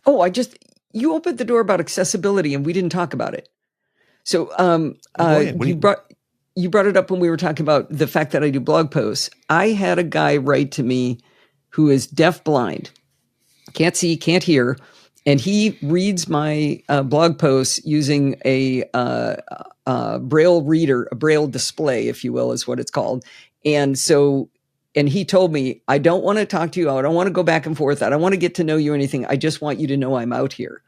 Oh, you opened the door about accessibility and we didn't talk about it. So you brought it up when we were talking about the fact that I do blog posts. I had a guy write to me who is deafblind, can't see, can't hear, and he reads my blog posts using a Braille reader, a Braille display, if you will, is what it's called. And he told me, I don't want to talk to you. I don't want to go back and forth. I don't want to get to know you or anything. I just want you to know I'm out here.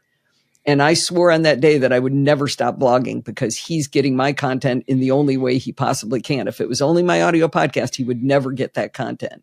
And I swore on that day that I would never stop blogging because he's getting my content in the only way he possibly can. If it was only my audio podcast, he would never get that content.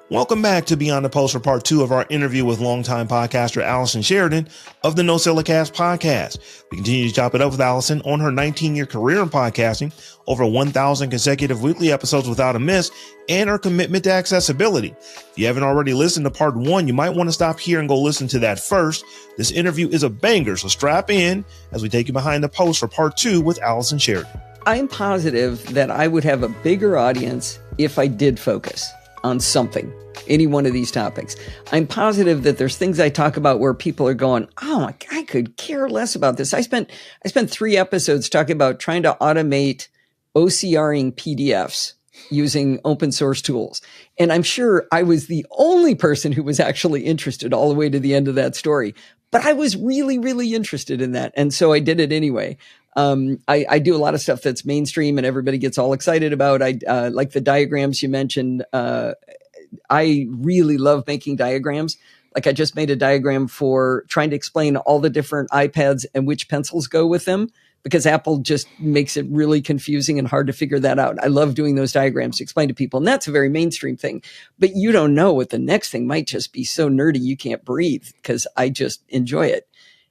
Welcome back to Beyond the Post for part 2 of our interview with longtime podcaster Allison Sheridan of the NosillaCast podcast. We continue to chop it up with Allison on her 19-year career in podcasting, over 1,000 consecutive weekly episodes without a miss, and her commitment to accessibility. If you haven't already listened to part 1, you might want to stop here and go listen to that first. This interview is a banger, so strap in as we take you behind the post for part 2 with Allison Sheridan. I'm positive that I would have a bigger audience if I did focus on something, any one of these topics. I'm positive that there's things I talk about where people are going, oh, I could care less about this. I spent 3 episodes talking about trying to automate OCRing PDFs using open source tools. And I'm sure I was the only person who was actually interested all the way to the end of that story. But I was really, really interested in that. And so I did it anyway. I do a lot of stuff that's mainstream and everybody gets all excited about. I like the diagrams you mentioned. I really love making diagrams. Like I just made a diagram for trying to explain all the different iPads and which pencils go with them, because Apple just makes it really confusing and hard to figure that out. I love doing those diagrams to explain to people. And that's a very mainstream thing, but you don't know what the next thing might just be so nerdy you can't breathe, because I just enjoy it.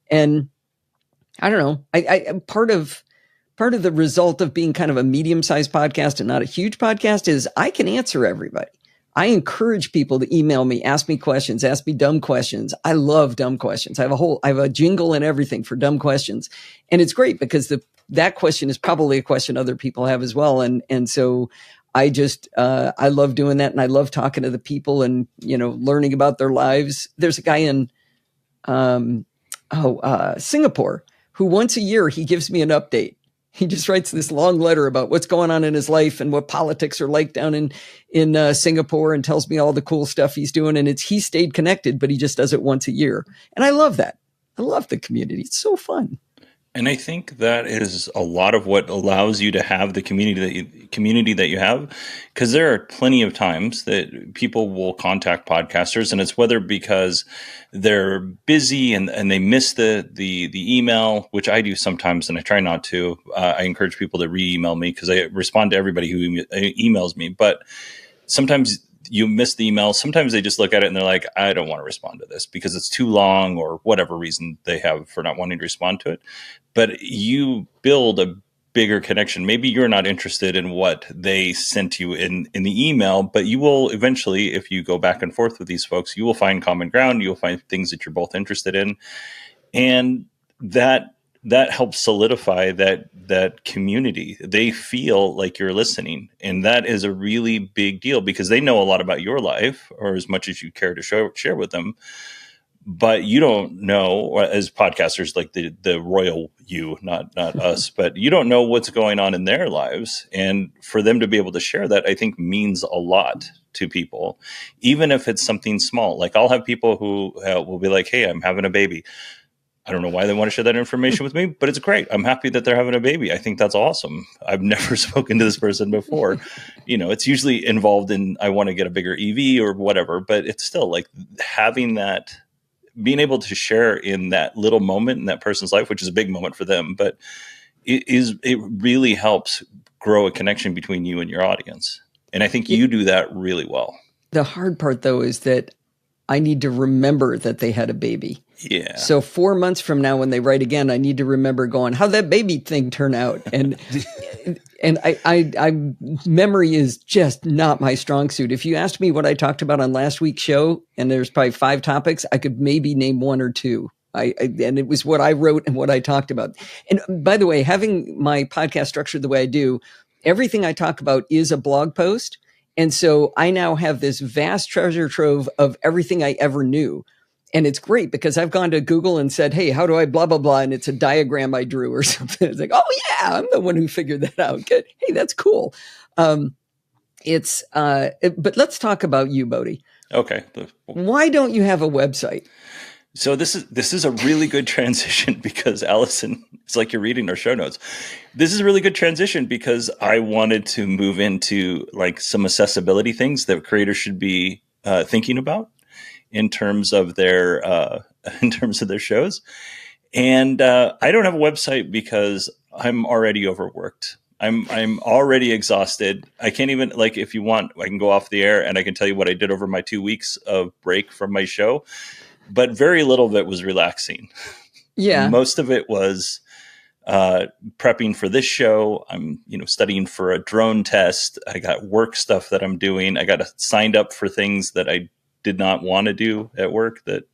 And I don't know. I part of the result of being kind of a medium-sized podcast and not a huge podcast is I can answer everybody. I encourage people to email me, ask me questions, ask me dumb questions. I love dumb questions. I have a jingle and everything for dumb questions. And it's great because that question is probably a question other people have as well. And so I just, I love doing that. And I love talking to the people and, learning about their lives. There's a guy in, Singapore who once a year, he gives me an update. He just writes this long letter about what's going on in his life and what politics are like down in Singapore, and tells me all the cool stuff he's doing. And he stayed connected, but he just does it once a year. And I love that. I love the community. It's so fun. And I think that is a lot of what allows you to have the community that you have, because there are plenty of times that people will contact podcasters, and it's whether because they're busy and they miss the email, which I do sometimes, and I try not to. I encourage people to re-email me because I respond to everybody who emails me, but sometimes you miss the email. Sometimes they just look at it and they're like, I don't want to respond to this because it's too long, or whatever reason they have for not wanting to respond to it. But you build a bigger connection. Maybe you're not interested in what they sent you in the email, but you will eventually, if you go back and forth with these folks, you will find common ground. You'll find things that you're both interested in. And that helps solidify that community. They feel like you're listening. And that is a really big deal because they know a lot about your life, or as much as you care to share with them. But you don't know, as podcasters, like the royal you, not us, but you don't know what's going on in their lives. And for them to be able to share that, I think means a lot to people, even if it's something small. Like I'll have people who will be like, hey, I'm having a baby. I don't know why they want to share that information with me, but it's great. I'm happy that they're having a baby. I think that's awesome. I've never spoken to this person before. It's usually involved in, I want to get a bigger EV or whatever, but it's still like having that, being able to share in that little moment in that person's life, which is a big moment for them, but it really helps grow a connection between you and your audience. And I think you do that really well. The hard part though, is that I need to remember that they had a baby. Yeah. So 4 months from now, when they write again, I need to remember going, how'd that baby thing turn out? And I memory is just not my strong suit. If you asked me what I talked about on last week's show, and there's probably 5 topics, I could maybe name 1 or 2. And it was what I wrote and what I talked about. And by the way, having my podcast structured the way I do everything I talk about is a blog post. And so I now have this vast treasure trove of everything I ever knew. And it's great because I've gone to Google and said, hey, how do I blah, blah, blah? And it's a diagram I drew or something. It's like, oh, yeah, I'm the one who figured that out. Good. Hey, that's cool. But let's talk about you, Bodhi. Okay. Why don't you have a website? So this is a really good transition because Allison, it's like you're reading our show notes. This is a really good transition because I wanted to move into like some accessibility things that creators should be thinking about in terms of their shows. And I don't have a website because I'm already overworked. I'm already exhausted. I can't even, like, if you want, I can go off the air and I can tell you what I did over my 2 weeks of break from my show. But very little of it was relaxing. Yeah. Most of it was prepping for this show. I'm, studying for a drone test. I got work stuff that I'm doing. I got signed up for things that I did not want to do at work that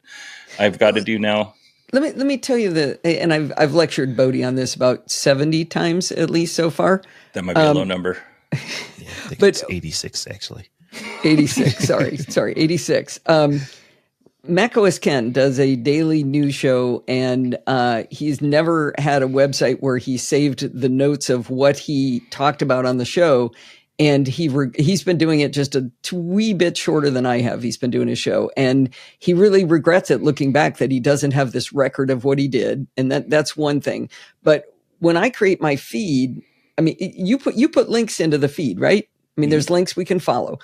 I've got to do now. Let me tell you and I've lectured Bodhi on this about 70 times at least so far. That might be a low number. Yeah, I think it's 86 actually. 86. Sorry, 86. macOS Ken does a daily news show, and he's never had a website where he saved the notes of what he talked about on the show. And he's been doing it just a wee bit shorter than I have. He's been doing his show, and he really regrets it looking back that he doesn't have this record of what he did. And that's one thing. But when I create my feed, I mean, you put links into the feed, right? I mean, there's links we can follow.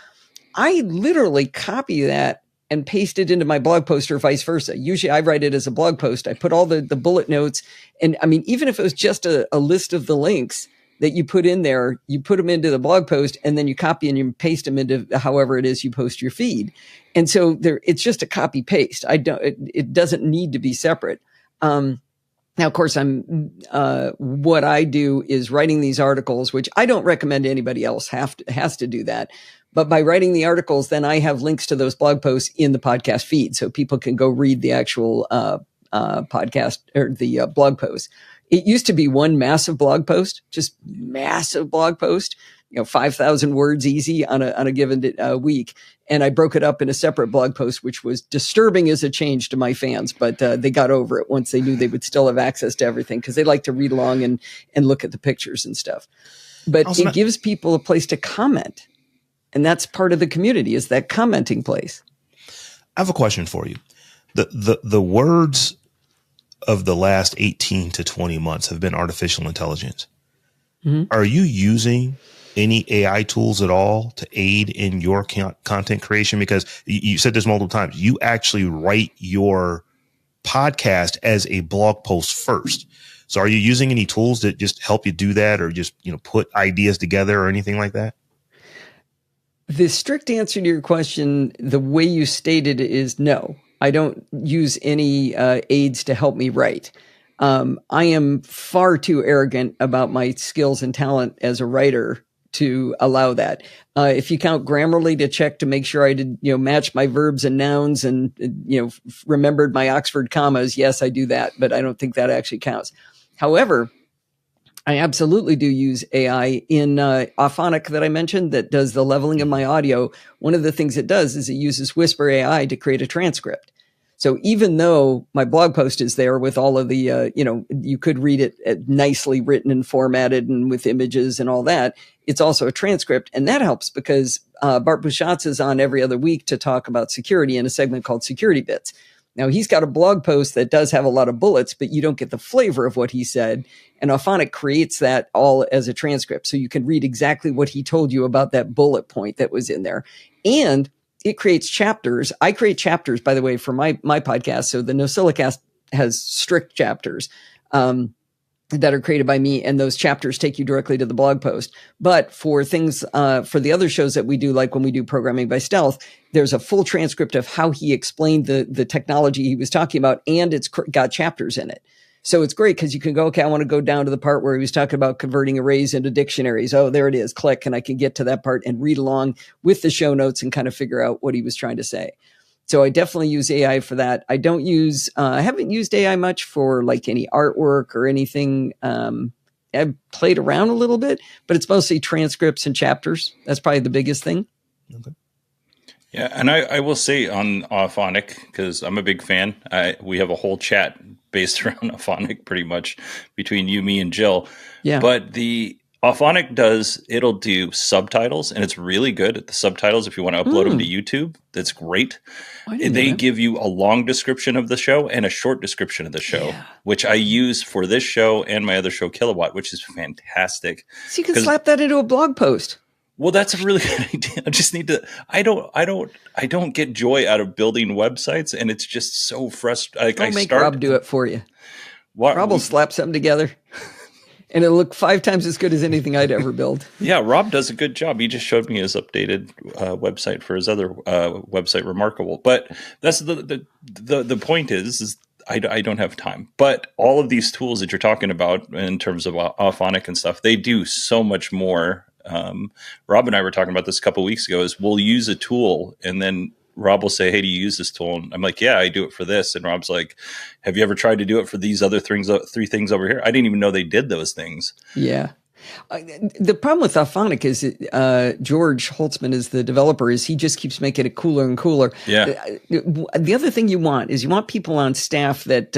I literally copy that and paste it into my blog post or vice versa. Usually I write it as a blog post. I put all the bullet notes. And I mean, even if it was just a list of the links that you put in there, you put them into the blog post and then you copy and you paste them into however it is you post your feed. And so it's just a copy paste. It doesn't need to be separate. Now, of course, what I do is writing these articles, which I don't recommend anybody else has to do that. But by writing the articles, then I have links to those blog posts in the podcast feed. So people can go read the actual podcast or the blog post. It used to be one massive blog post, just massive blog post, 5,000 words easy on a given week. And I broke it up in a separate blog post, which was disturbing as a change to my fans. But they got over it once they knew they would still have access to everything because they like to read along and look at the pictures and stuff. But it gives people a place to comment. And that's part of the community, is that commenting place. I have a question for you. The words of the last 18 to 20 months have been artificial intelligence. Mm-hmm. Are you using any AI tools at all to aid in your content creation? Because you said this multiple times. You actually write your podcast as a blog post first. So are you using any tools that just help you do that, or just, put ideas together or anything like that? The strict answer to your question, the way you stated it, is no. I don't use any aids to help me write. I am far too arrogant about my skills and talent as a writer to allow that. If you count Grammarly to check to make sure I did, match my verbs and nouns and, remembered my Oxford commas, yes, I do that, but I don't think that actually counts. However, I absolutely do use AI in Auphonic that I mentioned that does the leveling of my audio. One of the things it does is it uses Whisper AI to create a transcript. So even though my blog post is there with all of the, you could read it nicely written and formatted and with images and all that, it's also a transcript. And that helps because Bart Busschots is on every other week to talk about security in a segment called Security Bits. Now, he's got a blog post that does have a lot of bullets, but you don't get the flavor of what he said. And Auphonic creates that all as a transcript. So you can read exactly what he told you about that bullet point that was in there. And it creates chapters. I create chapters, by the way, for my podcast. So the NosillaCast has strict chapters that are created by me, and those chapters take you directly to the blog post. But for things, for the other shows that we do, like when we do Programming by Stealth, there's a full transcript of how he explained the technology he was talking about, and it's got chapters in it. So it's great because you can go, okay, I want to go down to the part where he was talking about converting arrays into dictionaries. Oh, there it is. Click, and I can get to that part and read along with the show notes and kind of figure out what he was trying to say. So I definitely use AI for that. I don't use, I haven't used AI much for like any artwork or anything I've played around a little bit, but it's mostly transcripts and chapters. That's probably the biggest thing. Okay. Yeah, and I will say on Auphonic, because I'm a big fan, we have a whole chat based around Auphonic pretty much between you, me, and Jill. Yeah. But the Auphonic it'll do subtitles, and it's really good at the subtitles if you want to upload them to YouTube. That's great. They give you a long description of the show and a short description of the show, which I use for this show and my other show, Kilowatt, which is fantastic. So you can slap that into a blog post. Well, that's a really good idea. I just need to. I don't get joy out of building websites, and it's just so frustrating. I'll make Rob do it for you. What? Rob will slap something together, and it'll look 5 times as good as anything I'd ever build. Yeah, Rob does a good job. He just showed me his updated website for his other website, Remarkable. But that's the point is I don't have time. But all of these tools that you're talking about in terms of Auphonic and stuff, they do so much more. Rob and I were talking about this a couple of weeks ago. Is we'll use a tool and then Rob will say, "Hey, do you use this tool?" And I'm like, "Yeah, I do it for this." And Rob's like, "Have you ever tried to do it for these other things, 3 things over here?" I didn't even know they did those things. Yeah. The problem with Auphonic is George Holtzman is the developer, is he just keeps making it cooler and cooler. Yeah. The other thing you want people on staff that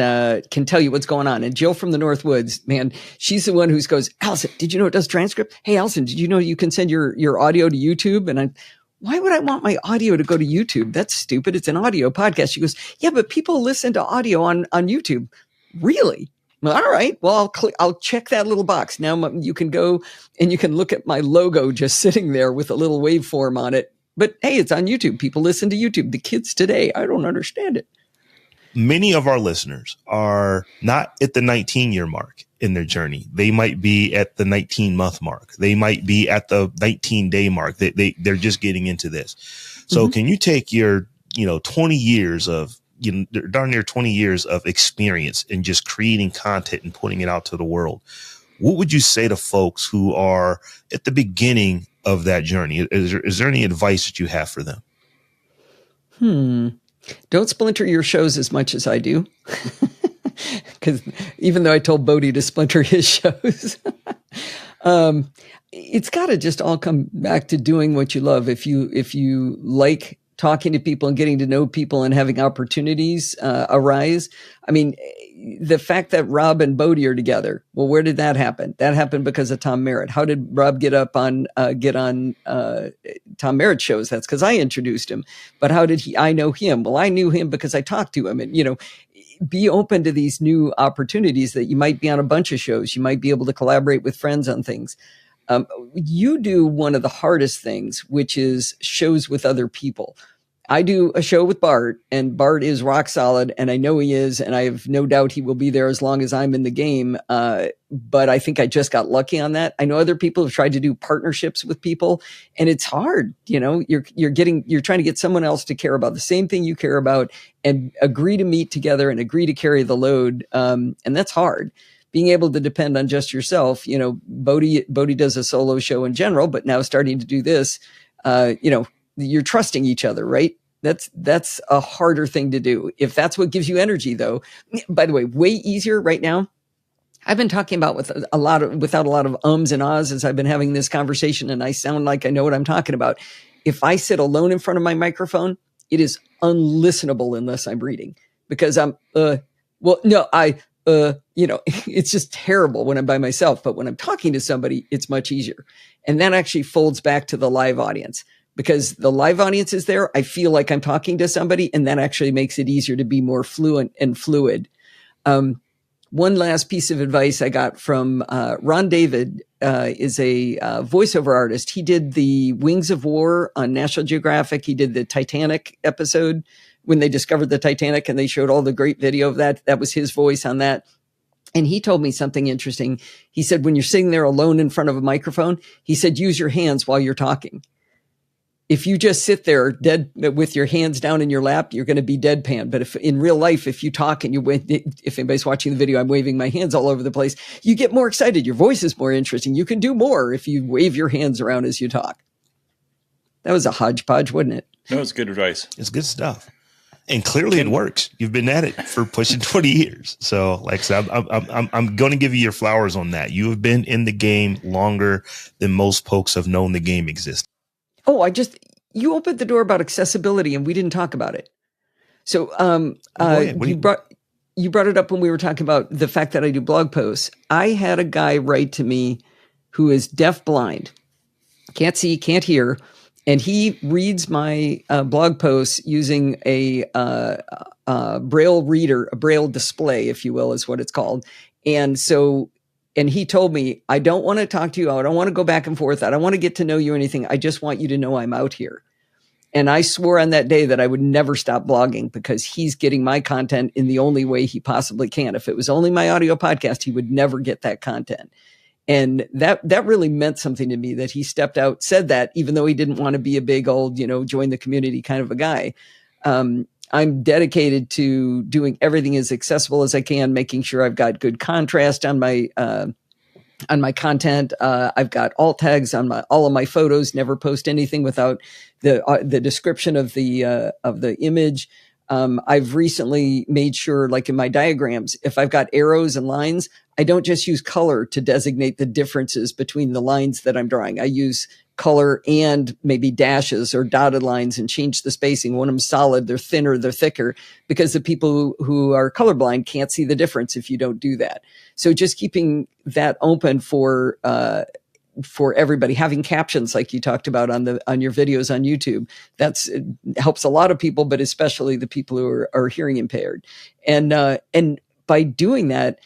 can tell you what's going on. And Jill from the Northwoods, man, she's the one who goes, "Allison, did you know it does transcript? Hey, Allison, did you know you can send your audio to YouTube?" And why would I want my audio to go to YouTube? That's stupid. It's an audio podcast. She goes, "Yeah, but people listen to audio on YouTube." Really? Well, all right. Well, I'll check that little box. Now you can go and you can look at my logo just sitting there with a little waveform on it. But hey, it's on YouTube. People listen to YouTube. The kids today, I don't understand it. Many of our listeners are not at the 19-year mark in their journey. They might be at the 19-month mark. They might be at the 19-day mark. They're just getting into this. So can you take your, 20 years of, darn near 20 years of experience in just creating content and putting it out to the world? What would you say to folks who are at the beginning of that journey? Is there any advice that you have for them? Don't splinter your shows as much as I do. Because even though I told Bodie to splinter his shows, it's got to just all come back to doing what you love. If you like talking to people and getting to know people and having opportunities arise. I mean, the fact that Rob and Bodie are together, well, where did that happen? That happened because of Tom Merritt. How did Rob get on Tom Merritt's shows? That's because I introduced him. But how did I know him? Well, I knew him because I talked to him. And, be open to these new opportunities that you might be on a bunch of shows. You might be able to collaborate with friends on things. You do one of the hardest things, which is shows with other people. I do a show with Bart, and Bart is rock solid, and I know he is, and I have no doubt he will be there as long as I'm in the game. But I think I just got lucky on that. I know other people have tried to do partnerships with people, and it's hard. You're trying to get someone else to care about the same thing you care about and agree to meet together and agree to carry the load. And that's hard. Being able to depend on just yourself, Bodie does a solo show in general, but now starting to do this, you're trusting each other, right? That's a harder thing to do. If that's what gives you energy, though, by the way, way easier right now. I've been talking about without a lot of ums and ahs as I've been having this conversation, and I sound like I know what I'm talking about. If I sit alone in front of my microphone, it is unlistenable unless I'm reading, because it's just terrible when I'm by myself. But when I'm talking to somebody, it's much easier. And that actually folds back to the live audience, because the live audience is there. I feel like I'm talking to somebody, and that actually makes it easier to be more fluent and fluid. One last piece of advice I got from Ron David, is a voiceover artist. He did the Wings of War on National Geographic. He did the Titanic episode when they discovered the Titanic, and they showed all the great video of that. That was his voice on that. And he told me something interesting. He said, when you're sitting there alone in front of a microphone, he said, use your hands while you're talking. If you just sit there dead with your hands down in your lap, you're going to be deadpan. But if in real life, if you talk and if anybody's watching the video, I'm waving my hands all over the place, you get more excited. Your voice is more interesting. You can do more if you wave your hands around as you talk. That was a hodgepodge, wasn't it? No, it's good advice. It's good stuff. And clearly it works. You've been at it for pushing 20 years. So like I said, I'm going to give you your flowers on that. You have been in the game longer than most folks have known the game exists. Oh, you opened the door about accessibility and we didn't talk about it. So you brought it up when we were talking about the fact that I do blog posts. I had a guy write to me who is deaf-blind, can't see, can't hear, and he reads my blog posts using a Braille reader, a Braille display, if you will, is what it's called. And he told me, I don't want to talk to you. I don't want to go back and forth. I don't want to get to know you or anything. I just want you to know I'm out here. And I swore on that day that I would never stop blogging because he's getting my content in the only way he possibly can. If it was only my audio podcast, he would never get that content. And that really meant something to me that he stepped out, said that, even though he didn't want to be a big old, join the community kind of a guy. I'm dedicated to doing everything as accessible as I can, making sure I've got good contrast on my content. I've got alt tags on all of my photos, never post anything without the description of the image. I've recently made sure, like in my diagrams, if I've got arrows and lines, I don't just use color to designate the differences between the lines that I'm drawing. I use color and maybe dashes or dotted lines and change the spacing. When I'm solid, they're thinner, they're thicker, because the people who are colorblind can't see the difference if you don't do that. So just keeping that open for everybody, having captions like you talked about on your videos on YouTube, it helps a lot of people, but especially the people who are hearing impaired. And by doing that,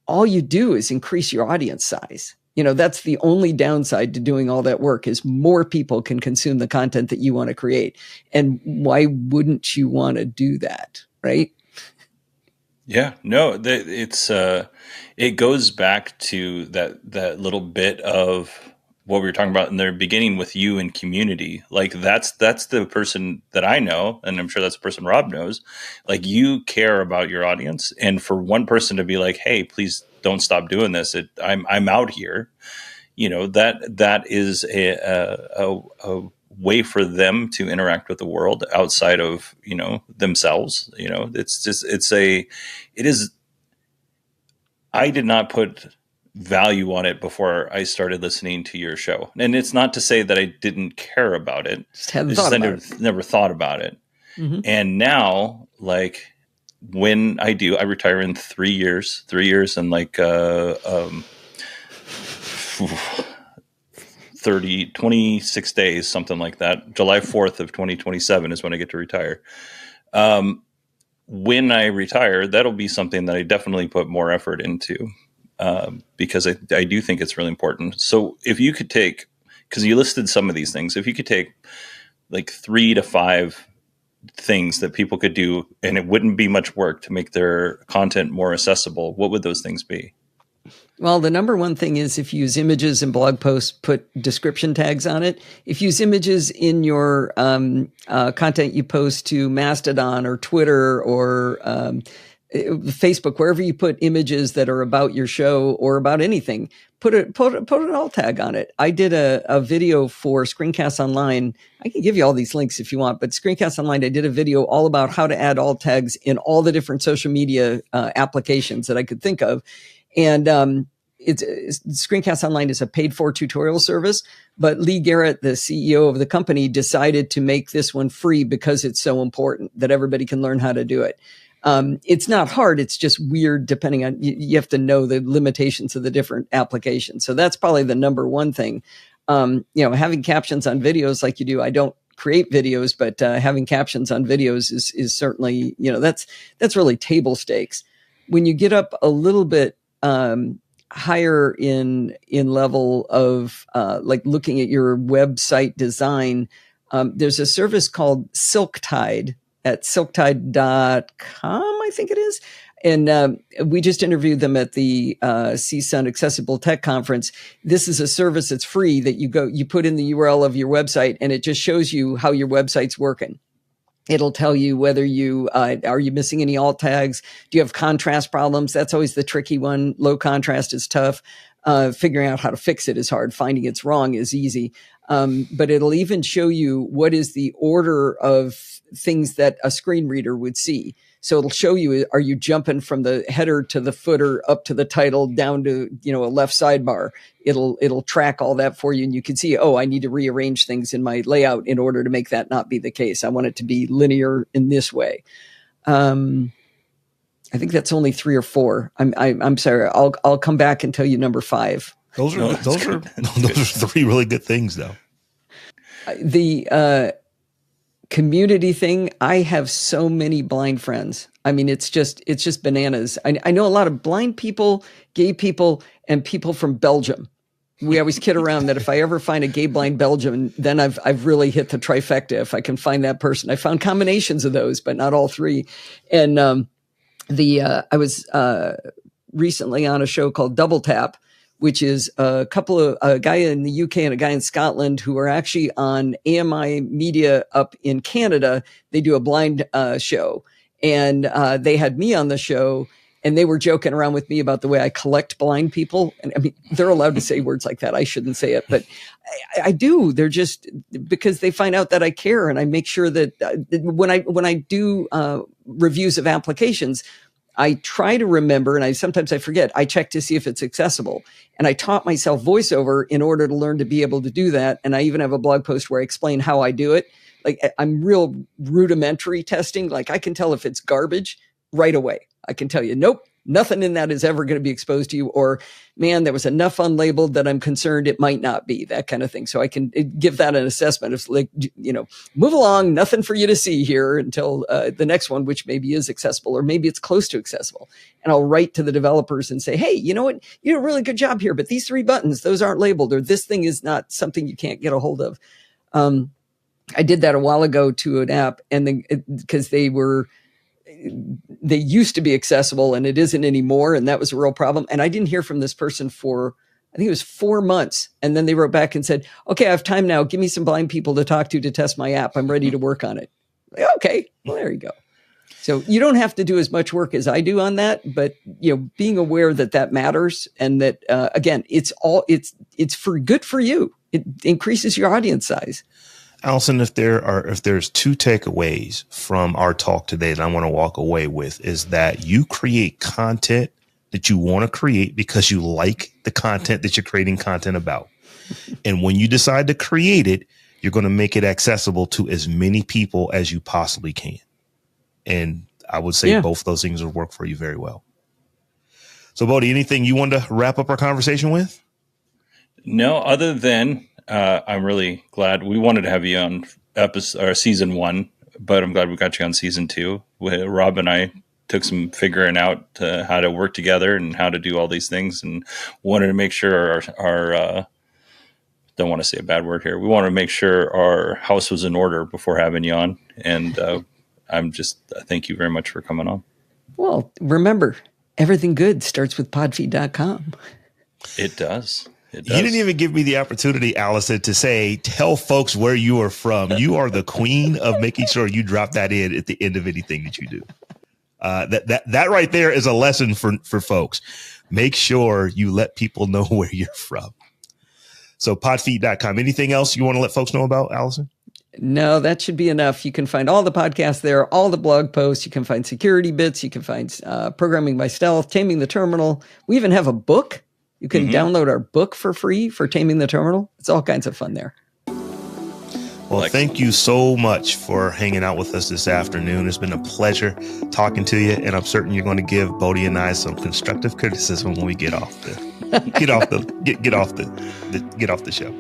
all you do is increase your audience size. That's the only downside to doing all that work, is more people can consume the content that you want to create. And why wouldn't you want to do that? Right? Yeah, no, it goes back to that little bit of what we were talking about in the beginning with you and community. Like that's the person that I know, and I'm sure that's the person Rob knows. Like, you care about your audience, and for one person to be like, "Hey, please don't stop doing this. I'm out here." That is a way for them to interact with the world outside of themselves. I did not put value on it before I started listening to your show, and it's not to say that I didn't care about it. I never thought about it. Mm-hmm. And now, like, when I retire in 3 years, and like 26 days, something like that. July 4th of 2027 is when I get to retire. When I retire, that'll be something that I definitely put more effort into, because I do think it's really important. So if you could take, because you listed some of these things, if you could take like 3 to 5 things that people could do, and it wouldn't be much work to make their content more accessible, what would those things be? Well, the number one thing is, if you use images in blog posts, put description tags on it. If you use images in your content you post to Mastodon or Twitter or Facebook, wherever you put images that are about your show or about anything, put an alt tag on it. I did a video for Screencasts Online. I can give you all these links if you want, but Screencasts Online, I did a video all about how to add alt tags in all the different social media applications that I could think of. And Screencasts Online is a paid-for tutorial service, but Lee Garrett, the CEO of the company, decided to make this one free because it's so important that everybody can learn how to do it. It's not hard. It's just weird depending on, you have to know the limitations of the different applications. So that's probably the number one thing. Having captions on videos like you do. I don't create videos, but having captions on videos is certainly, that's really table stakes. When you get up a little bit higher in level of like looking at your website design, there's a service called SilkTide at silktide.com, I think it is. And we just interviewed them at the CSUN Accessible Tech Conference. This is a service that's free that you put in the URL of your website, and it just shows you how your website's working. It'll tell you whether are you missing any alt tags? Do you have contrast problems? That's always the tricky one. Low contrast is tough. Figuring out how to fix it is hard. Finding it's wrong is easy. But it'll even show you what is the order of things that a screen reader would see. So it'll show you, are you jumping from the header to the footer, up to the title, down to, a left sidebar? It'll track all that for you. And you can see, I need to rearrange things in my layout in order to make that not be the case. I want it to be linear in this way. I think that's only 3 or 4. I'm sorry. I'll come back and tell you number 5. Those are 3 really good things, though. The community thing. I have so many blind friends. I mean, it's just bananas. I know a lot of blind people, gay people, and people from Belgium. We always kid around that if I ever find a gay blind Belgian, then I've really hit the trifecta. If I can find that person, I found combinations of those, but not all 3. And I was recently on a show called Double Tap, which is a guy in the UK and a guy in Scotland who are actually on AMI Media up in Canada. They do a blind show, and they had me on the show, and they were joking around with me about the way I collect blind people. And I mean, they're allowed to say words like that. I shouldn't say it, but I do. They're just, because they find out that I care, and I make sure that when I do reviews of applications, I try to remember, and sometimes I forget, I check to see if it's accessible. And I taught myself voiceover in order to learn to be able to do that. And I even have a blog post where I explain how I do it. Like, I'm real rudimentary testing. Like, I can tell if it's garbage right away. I can tell you, nope, nothing in that is ever going to be exposed to you. Or, man, there was enough unlabeled that I'm concerned it might not be, that kind of thing. So I can give that an assessment of, like, move along, nothing for you to see here until the next one, which maybe is accessible, or maybe it's close to accessible. And I'll write to the developers and say, hey, you know what? You did a really good job here, but these 3 buttons, those aren't labeled, or this thing is not something you can't get a hold of. I did that a while ago to an app, and because they used to be accessible and it isn't anymore. And that was a real problem. And I didn't hear from this person for, I think it was 4 months. And then they wrote back and said, okay, I have time now. Give me some blind people to talk to test my app. I'm ready to work on it. Like, okay, well, there you go. So you don't have to do as much work as I do on that, but being aware that matters, and that, again, it's for good for you. It increases your audience size. Allison, if there's 2 takeaways from our talk today that I want to walk away with, is that you create content that you want to create because you like the content that you're creating content about. And when you decide to create it, you're going to make it accessible to as many people as you possibly can. And I would say both of those things will work for you very well. So, Bodhi, anything you want to wrap up our conversation with? No, other than I'm really glad we wanted to have you on season 1, but I'm glad we got you on season 2. Rob and I took some figuring out how to work together and how to do all these things, and wanted to make sure our don't want to say a bad word here. We wanted to make sure our house was in order before having you on. And thank you very much for coming on. Well, remember, everything good starts with podfeed.com. It does. You didn't even give me the opportunity, Allison, to tell folks where you are from. You are the queen of making sure you drop that in at the end of anything that you do. That right there is a lesson for folks. Make sure you let people know where you're from. So podfeed.com. Anything else you want to let folks know about, Allison? No, that should be enough. You can find all the podcasts there, all the blog posts. You can find security bits. You can find programming by stealth, taming the terminal. We even have a book. You can download our book for free for Taming the Terminal. It's all kinds of fun there. Well, thank you so much for hanging out with us this afternoon. It's been a pleasure talking to you, and I'm certain you're going to give Bodhi and I some constructive criticism when we get off the show.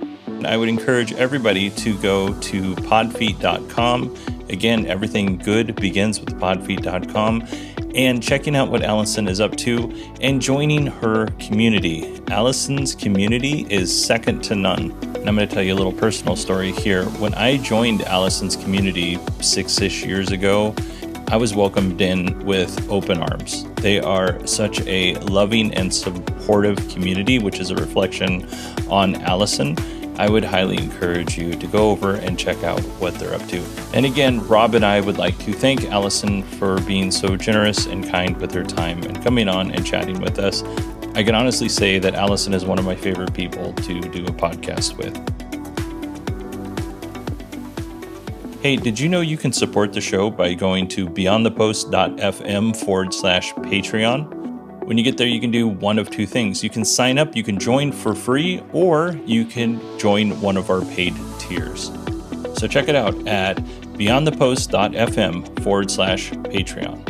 I would encourage everybody to go to podfeed.com. Again, everything good begins with podfeed.com. And checking out what Allison is up to and joining her community. Allison's community is second to none. And I'm going to tell you a little personal story here. When I joined Allison's community 6-ish years ago, I was welcomed in with open arms. They are such a loving and supportive community, which is a reflection on Allison. I would highly encourage you to go over and check out what they're up to. And again, Rob and I would like to thank Allison for being so generous and kind with her time and coming on and chatting with us. I can honestly say that Allison is one of my favorite people to do a podcast with. Hey, did you know you can support the show by going to beyondthepost.fm/Patreon? When you get there, you can do one of two things. You can sign up, you can join for free, or you can join one of our paid tiers. So check it out at beyondthepost.fm/Patreon.